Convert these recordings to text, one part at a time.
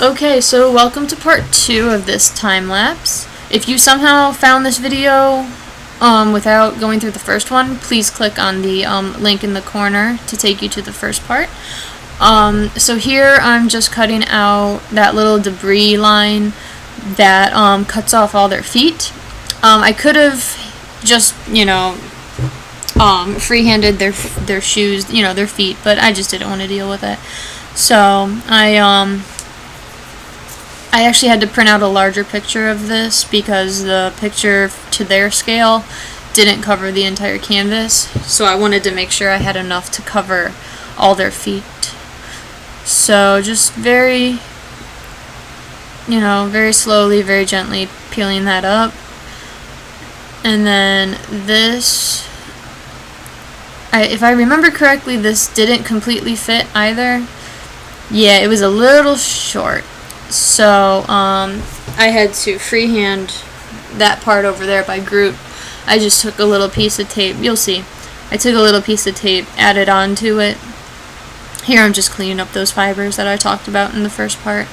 Okay, so welcome to part 2 of this time lapse. If you somehow found this video without going through the first one, please click on the link in the corner to take you to the first part. So here I'm just cutting out that little debris line that cuts off all their feet. I could have just, free-handed their shoes, their feet, but I just didn't want to deal with it. So I actually had to print out a larger picture of this because the picture to their scale didn't cover the entire canvas, so I wanted to make sure I had enough to cover all their feet. So just very slowly, very gently peeling that up. And then this, if I remember correctly, this didn't completely fit either. Yeah, it was a little short. So I had to freehand that part over there by Groot. I just took a little piece of tape. You'll see. I took a little piece of tape, added onto it. Here I'm just cleaning up those fibers that I talked about in the first part.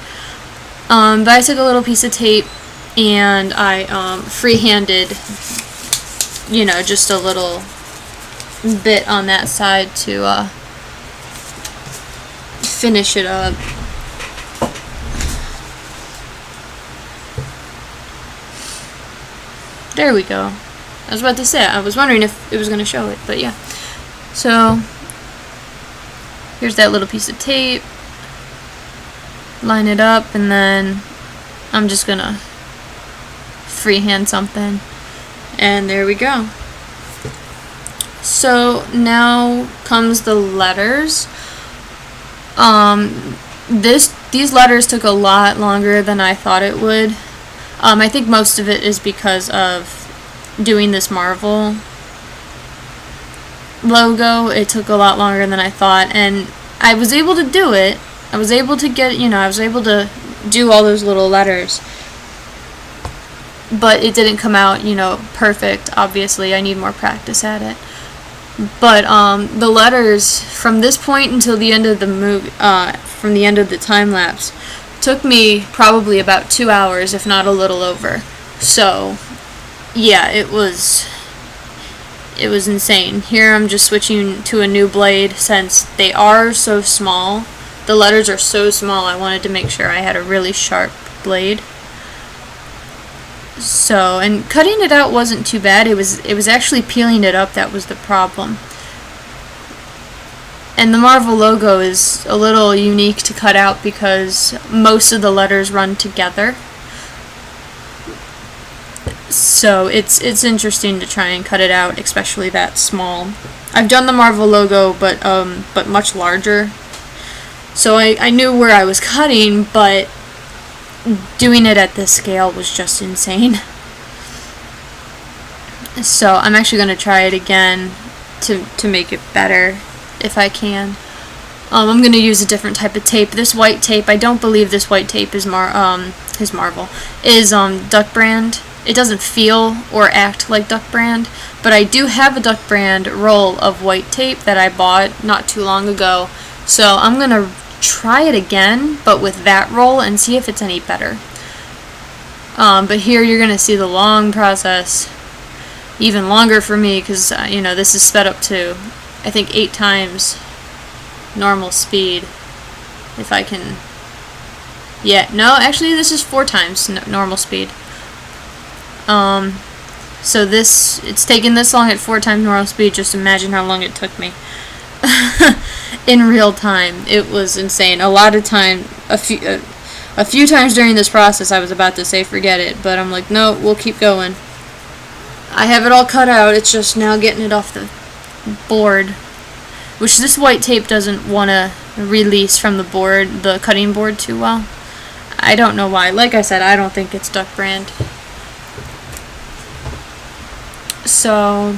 But I took a little piece of tape and I freehanded, just a little bit on that side to finish it up. There we go. I was about to say, I was wondering if it was going to show it, but yeah. So, here's that little piece of tape. Line it up, and then I'm just going to freehand something. And there we go. So, now comes the letters. These letters took a lot longer than I thought it would. I think most of it is because of doing this Marvel logo. It took a lot longer than I thought, and I was able to do it. I was able to do all those little letters, but it didn't come out, perfect. Obviously, I need more practice at it. But the letters from this point until the end of the movie, from the end of the time lapse, took me probably about 2 hours, if not a little over. So, yeah, it was insane. Here I'm just switching to a new blade since they are so small. The letters are so small, I wanted to make sure I had a really sharp blade. So, and cutting it out wasn't too bad. It was actually peeling it up that was the problem. And the Marvel logo is a little unique to cut out because most of the letters run together. So it's interesting to try and cut it out, especially that small. I've done the Marvel logo, but much larger. So I knew where I was cutting, but doing it at this scale was just insane. So I'm actually going to try it again to make it better if I can. I'm going to use a different type of tape. This white tape, I don't believe this white tape is Marvel, is Duck Brand. It doesn't feel or act like Duck Brand, but I do have a Duck Brand roll of white tape that I bought not too long ago. So I'm going to try it again, but with that roll, and see if it's any better. But here you're going to see the long process, even longer for me, because this is sped up to, I think, 8 times normal speed. If I can, yeah, no, actually this is 4 times normal speed. So it's taken this long at 4 times normal speed. Just imagine how long it took me. In real time. It was insane. A lot of time, a few times during this process I was about to say forget it, but I'm like, no, we'll keep going. I have it all cut out, it's just now getting it off the board, which this white tape doesn't want to release from the cutting board too well. I don't know why. Like I said, I don't think it's Duck Brand. So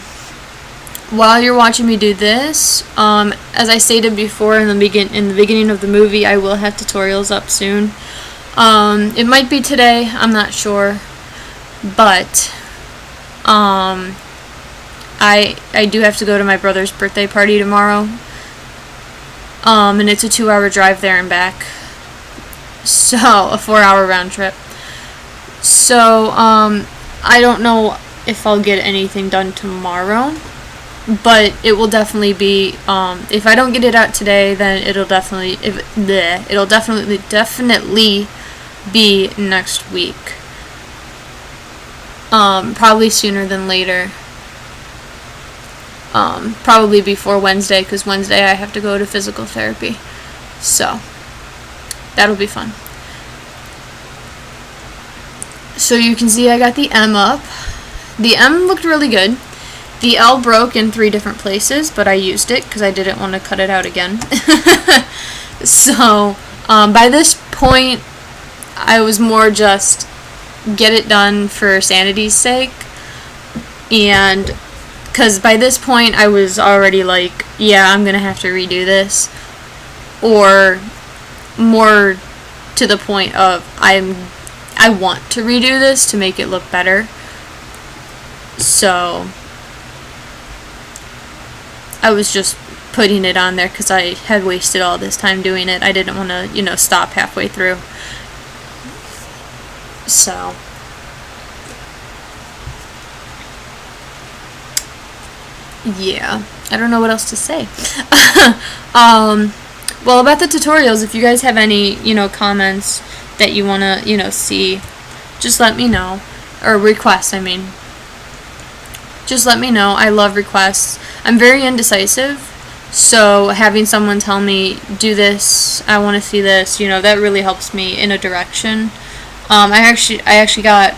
while you're watching me do this, as I stated before in the beginning of the movie, I will have tutorials up soon. It might be today, I'm not sure, but I do have to go to my brother's birthday party tomorrow, and it's a 2-hour drive there and back. So, a 4-hour round trip. So, I don't know if I'll get anything done tomorrow, but it will definitely be, if I don't get it out today, then it'll definitely be next week. Probably sooner than later. Probably before Wednesday, because Wednesday I have to go to physical therapy. So, that'll be fun. So you can see I got the M up. The M looked really good. The L broke in 3 different places, but I used it because I didn't want to cut it out again. So, by this point, I was more just get it done for sanity's sake. And because by this point, I was already like, yeah, I'm going to have to redo this. Or more to the point of I want to redo this to make it look better. So I was just putting it on there because I had wasted all this time doing it. I didn't want to, stop halfway through. So yeah, I don't know what else to say. Well, about the tutorials, if you guys have any, comments that you want to, see, just let me know. Or requests, I mean. Just let me know. I love requests. I'm very indecisive, so having someone tell me, do this, I want to see this, that really helps me in a direction. I actually got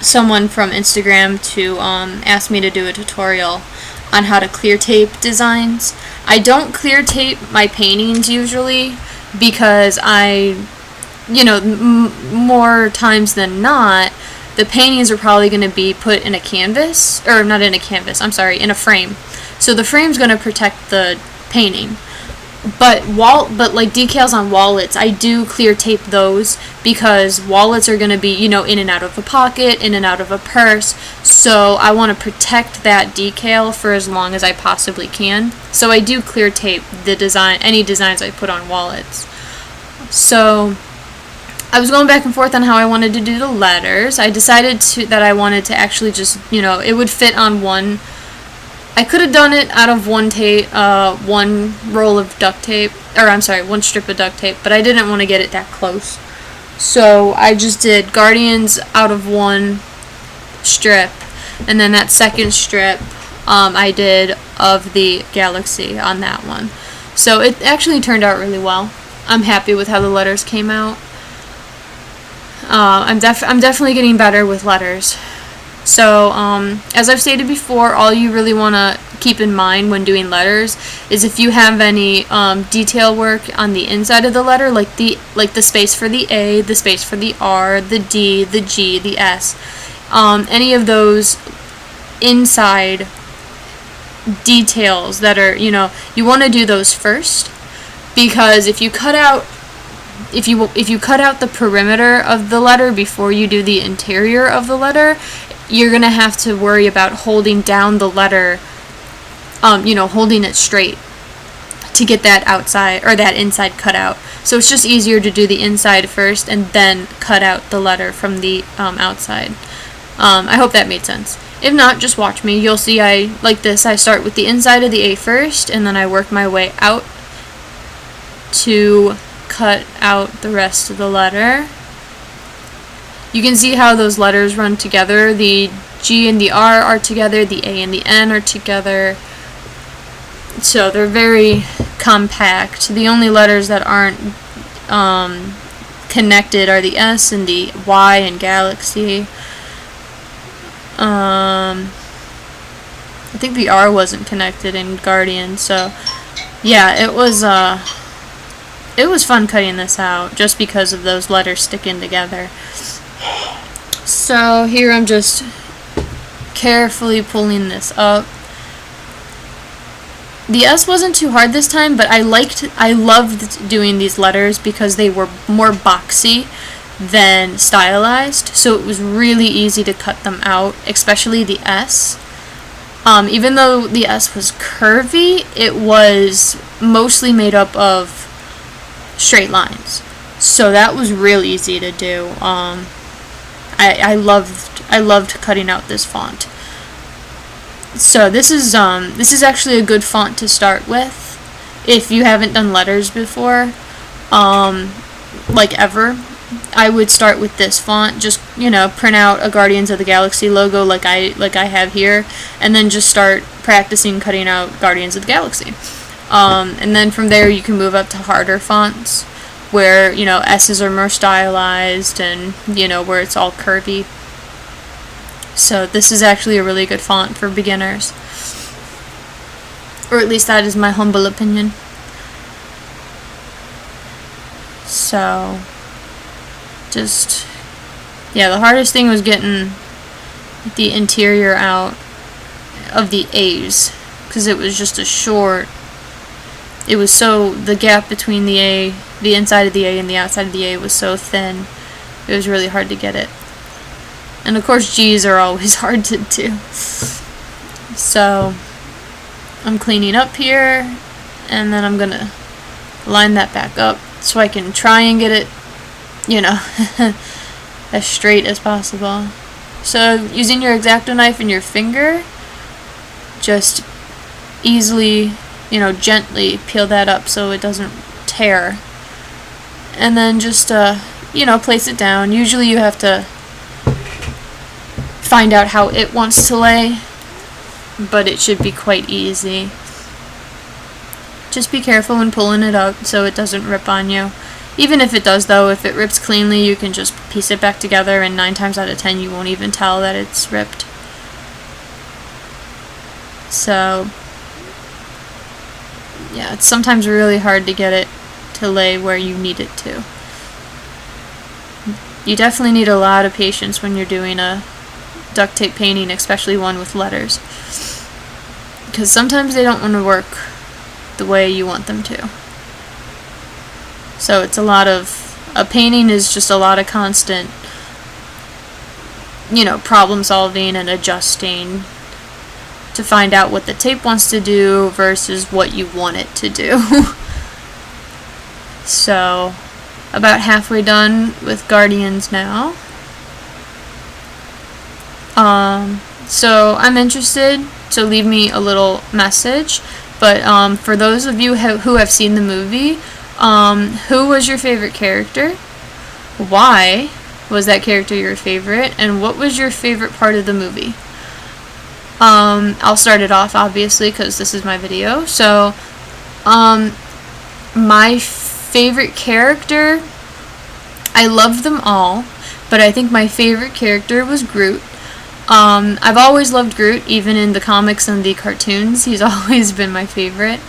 someone from Instagram to ask me to do a tutorial on how to clear tape designs. I don't clear tape my paintings usually because more times than not, the paintings are probably going to be put in a canvas, or not in a canvas, I'm sorry, in a frame. So the frame's going to protect the painting. But like decals on wallets, I do clear tape those because wallets are going to be, in and out of a pocket, in and out of a purse. So I want to protect that decal for as long as I possibly can. So I do clear tape any designs I put on wallets. So I was going back and forth on how I wanted to do the letters. I decided that I wanted to actually just, it would fit on one. I could have done it out of one roll of duct tape, one strip of duct tape, but I didn't want to get it that close. So I just did Guardians out of one strip, and then that second strip I did of the Galaxy on that one. So it actually turned out really well. I'm happy with how the letters came out. I'm definitely getting better with letters. So, as I've stated before, all you really want to keep in mind when doing letters is if you have any detail work on the inside of the letter, like the space for the A, the space for the R, the D, the G, the S, any of those inside details that are, you want to do those first, because if you cut out the perimeter of the letter before you do the interior of the letter, you're going to have to worry about holding down the letter, holding it straight to get that outside or that inside cut out. So it's just easier to do the inside first and then cut out the letter from the outside. I hope that made sense. If not, just watch me. You'll see like this. I start with the inside of the A first, and then I work my way out to cut out the rest of the letter. You can see how those letters run together. The G and the R are together, the A and the N are together. So they're very compact. The only letters that aren't connected are the S and the Y in Galaxy. I think the R wasn't connected in Guardian, so yeah, it was fun cutting this out just because of those letters sticking together. So here I'm just carefully pulling this up. The S wasn't too hard this time, but I loved doing these letters because they were more boxy than stylized, so it was really easy to cut them out, especially the S. Even though the S was curvy, it was mostly made up of straight lines. So that was real easy to do. I loved cutting out this font. So this is actually a good font to start with if you haven't done letters before, like ever. I would start with this font. Just, you know, print out a Guardians of the Galaxy logo like I have here, and then just start practicing cutting out Guardians of the Galaxy. And then from there you can move up to harder fonts where, you know, S's are more stylized and, you know, where it's all curvy. So this is actually a really good font for beginners. Or at least that is my humble opinion. So, just, yeah, the hardest thing was getting the interior out of the A's, because it was just a short, it was so, the gap between the A, the inside of the A and the outside of the A was so thin, it was really hard to get it. And of course G's are always hard to do. So, I'm cleaning up here, and then I'm gonna line that back up so I can try and get it, you know, as straight as possible. So using your X-Acto knife and your finger, just easily, you know, gently peel that up so it doesn't tear. And then just, you know, place it down. Usually you have to find out how it wants to lay, but it should be quite easy. Just be careful when pulling it up so it doesn't rip on you. Even if it does, though, if it rips cleanly, you can just piece it back together, and 9 times out of 10 you won't even tell that it's ripped. So, yeah, it's sometimes really hard to get it to lay where you need it to. You definitely need a lot of patience when you're doing a duct tape painting, especially one with letters, because sometimes they don't want to work the way you want them to. So it's a painting is just a lot of constant, you know, problem solving and adjusting to find out what the tape wants to do versus what you want it to do. So, about halfway done with Guardians now. So I'm interested, so leave me a little message. But for those of you who have seen the movie, who was your favorite character? Why was that character your favorite? And what was your favorite part of the movie? I'll start it off, obviously, because this is my video. So, my favorite character, I loved them all, but I think my favorite character was Groot. I've always loved Groot, even in the comics and the cartoons. He's always been my favorite.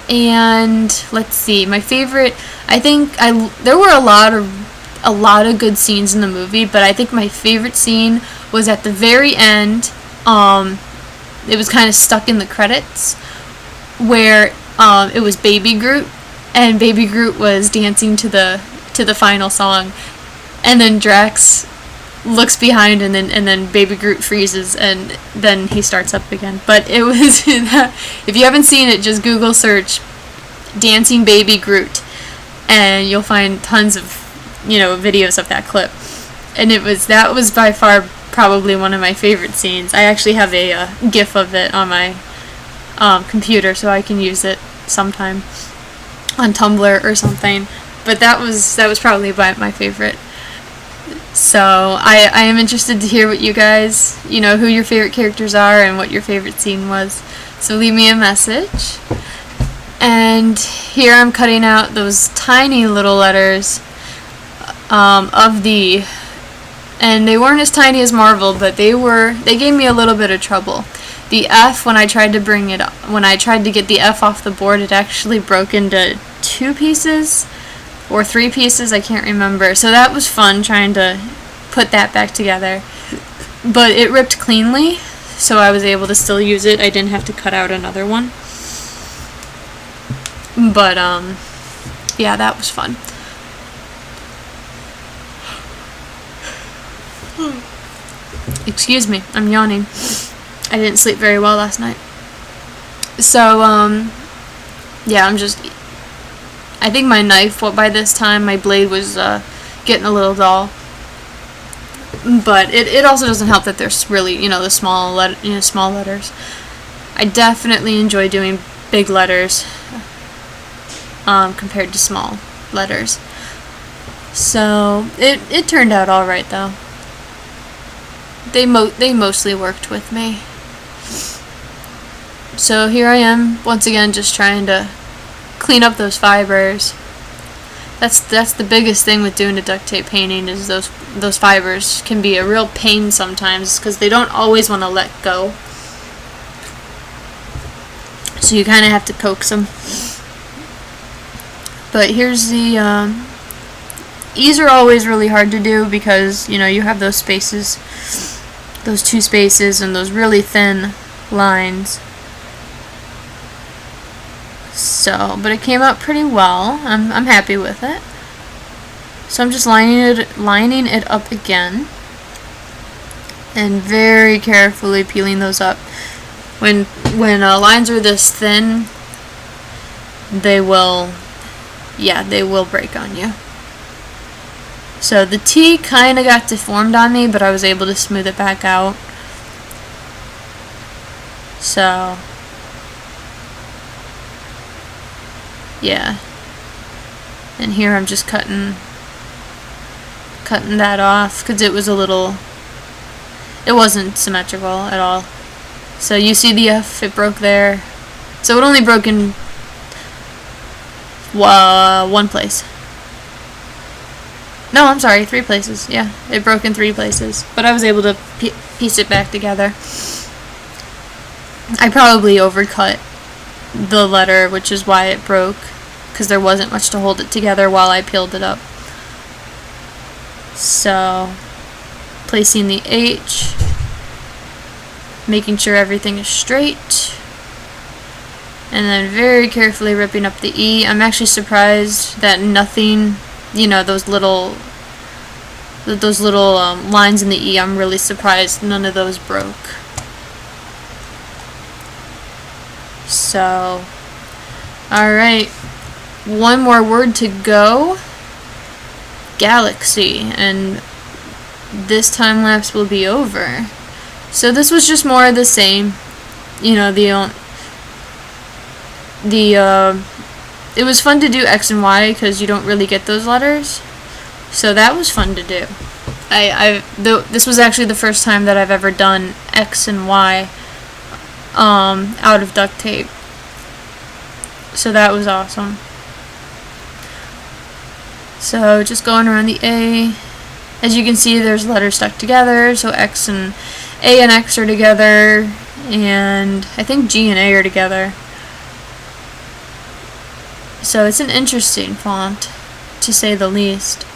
And let's see, my favorite, I think there were a lot of good scenes in the movie, but I think my favorite scene was at the very end. It was kind of stuck in the credits, where it was Baby Groot, and Baby Groot was dancing to the final song, and then Drax looks behind, and then Baby Groot freezes, and then he starts up again. But it was, if you haven't seen it, just Google search dancing Baby Groot, and you'll find tons of, you know, videos of that clip. And that was by far probably one of my favorite scenes. I actually have a GIF of it on my computer, so I can use it sometime on Tumblr or something. But that was probably my favorite. So I am interested to hear what you guys, you know, who your favorite characters are and what your favorite scene was. So leave me a message. And here I'm cutting out those tiny little letters of the, and they weren't as tiny as Marvel, but they gave me a little bit of trouble. The F, when I tried to get the F off the board, it actually broke into 2 pieces. Or 3 pieces, I can't remember. So that was fun trying to put that back together. But it ripped cleanly, so I was able to still use it. I didn't have to cut out another one. But, yeah, that was fun. Excuse me, I'm yawning. I didn't sleep very well last night. So, yeah, I'm just I think my knife, by this time, my blade was getting a little dull. But it also doesn't help that there's really, the small letters. I definitely enjoy doing big letters compared to small letters. So it turned out all right though. They mostly worked with me. So here I am once again, just trying to clean up those fibers. That's the biggest thing with doing a duct tape painting, is those fibers can be a real pain sometimes because they don't always want to let go. So you kind of have to coax them. But here's the E's are always really hard to do because you have those spaces, those two spaces, and those really thin lines. So, but it came out pretty well. I'm happy with it. So I'm just lining it up again, and very carefully peeling those up. When lines are this thin, they will break on you. So the T kind of got deformed on me, but I was able to smooth it back out. So yeah, and here I'm just cutting that off because it wasn't symmetrical at all. So you see the F, it broke there. So it only broke in one place. No, I'm sorry, 3 places. Yeah, it broke in 3 places, but I was able to piece it back together. I probably overcut the letter, which is why it broke, because there wasn't much to hold it together while I peeled it up. So, placing the H, making sure everything is straight, and then very carefully ripping up the E. I'm actually surprised that nothing, those little lines in the E, I'm really surprised none of those broke. So, alright, one more word to go. Galaxy, and this time lapse will be over. So this was just more of the same. It was fun to do X and Y because you don't really get those letters. So that was fun to do. This was actually the first time that I've ever done X and Y out of duct tape. So that was awesome. So just going around the A. As you can see, there's letters stuck together. So X and A and X are together, and I think G and A are together. So it's an interesting font, to say the least.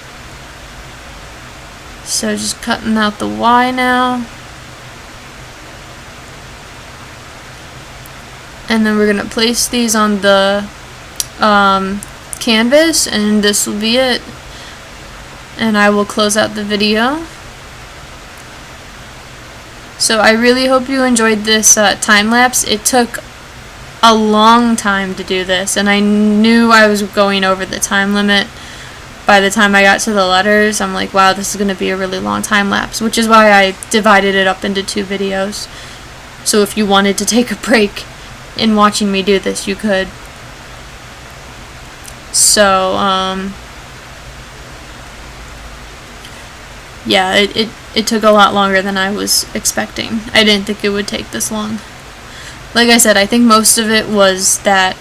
So just cutting out the Y now. And then we're going to place these on the canvas, and this will be it. And I will close out the video. So I really hope you enjoyed this time lapse. It took a long time to do this, and I knew I was going over the time limit by the time I got to the letters. I'm like, wow, this is going to be a really long time lapse, which is why I divided it up into 2 videos. So if you wanted to take a break in watching me do this, you could. So, yeah, it took a lot longer than I was expecting. I didn't think it would take this long. Like I said, I think most of it was that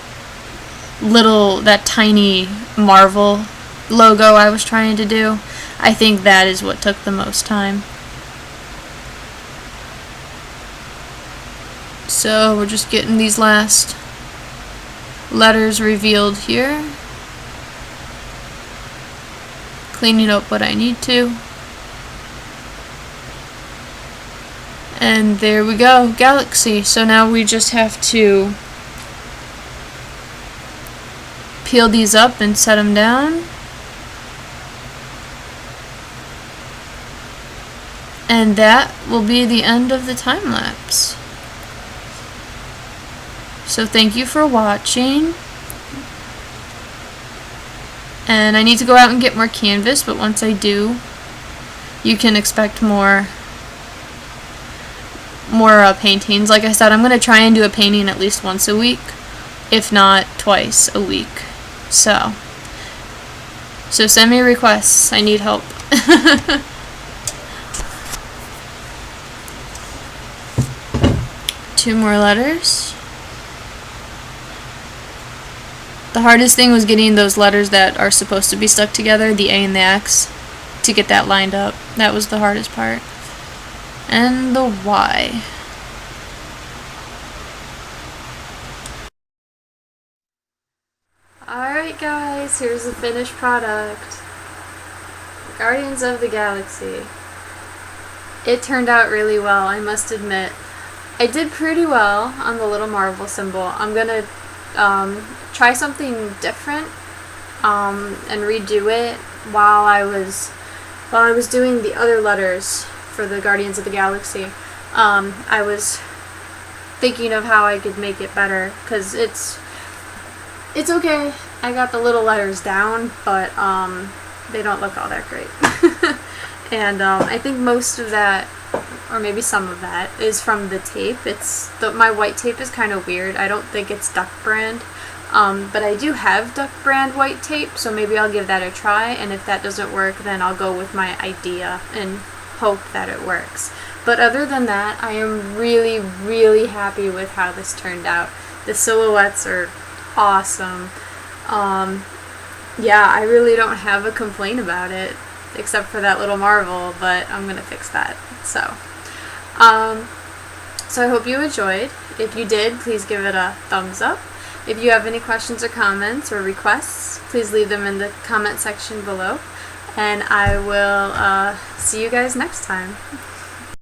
tiny Marvel logo I was trying to do. I think that is what took the most time. So we're just getting these last letters revealed here. Cleaning up what I need to. And there we go, Galaxy. So now we just have to peel these up and set them down. And that will be the end of the time lapse. So thank you for watching. And I need to go out and get more canvas, but once I do, you can expect more paintings. Like I said, I'm going to try and do a painting at least once a week, if not twice a week. So send me requests. I need help. Two more letters. The hardest thing was getting those letters that are supposed to be stuck together, the A and the X, to get that lined up. That was the hardest part. And the Y. Alright guys, here's the finished product. Guardians of the Galaxy. It turned out really well, I must admit. I did pretty well on the little Marvel symbol. I'm gonna try something different and redo it while I was doing the other letters for the Guardians of the Galaxy. I was thinking of how I could make it better, because it's okay. I got the little letters down, but they don't look all that great. And I think most of that, or maybe some of that, is from the tape. My white tape is kind of weird. I don't think it's Duck Brand, but I do have Duck Brand white tape, so maybe I'll give that a try, and if that doesn't work, then I'll go with my idea and hope that it works. But other than that, I am really, really happy with how this turned out. The silhouettes are awesome. Yeah, I really don't have a complaint about it, except for that little Marvel, but I'm gonna fix that. So I hope you enjoyed. If you did, please give it a thumbs up. If you have any questions or comments or requests, please leave them in the comment section below, and I will see you guys next time.